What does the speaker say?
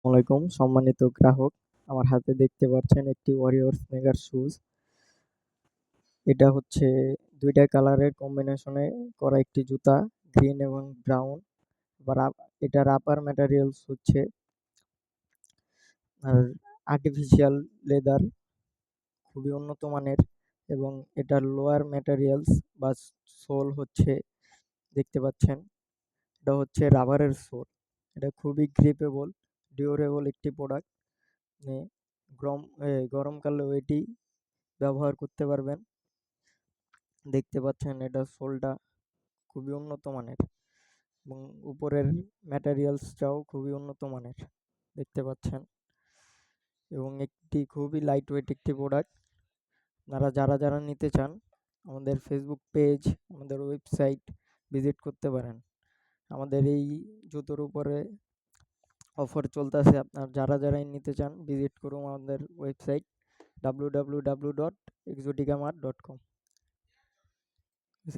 আলাইকুম সম্মানিত গ্রাহক, আমার হাতে দেখতে পাচ্ছেন একটি ওয়ারিয়র স্নেকার শুজ। এটা হচ্ছে ২ টা কালারের কম্বিনেশনে করা একটি জুতা, গ্রিন এবং ব্রাউন। আবার এটার আপার ম্যাটেরিয়ালস হচ্ছে আর আর্টিফিশিয়াল লেদার, খুবই উন্নত মানের। এবং এটার লোয়ার ম্যাটেরিয়ালস বা সোল হচ্ছে দেখতে পাচ্ছেন, এটা হচ্ছে রাবারের সোল। এটা খুবই গ্রিপেবল, ডিউরেবল একটি প্রোডাক্ট। আপনি গরমকালেও এটি ব্যবহার করতে পারবেন। দেখতে পাচ্ছেন এটার সোলটা খুবই উন্নত মানের এবং উপরের ম্যাটেরিয়ালসটাও খুবই উন্নত মানের দেখতে পাচ্ছেন। এবং একটি খুবই লাইট ওয়েট একটি প্রোডাক্ট। আপনারা যারা নিতে চান আমাদের ফেসবুক পেজ, আমাদের ওয়েবসাইট ভিজিট করতে পারেন। আমাদের এই জুতোর উপরে অফার চলতেছে। আপনার যারাই নিতে চান ভিজিট করুন আমাদের ওয়েবসাইট www.exoticamart.com।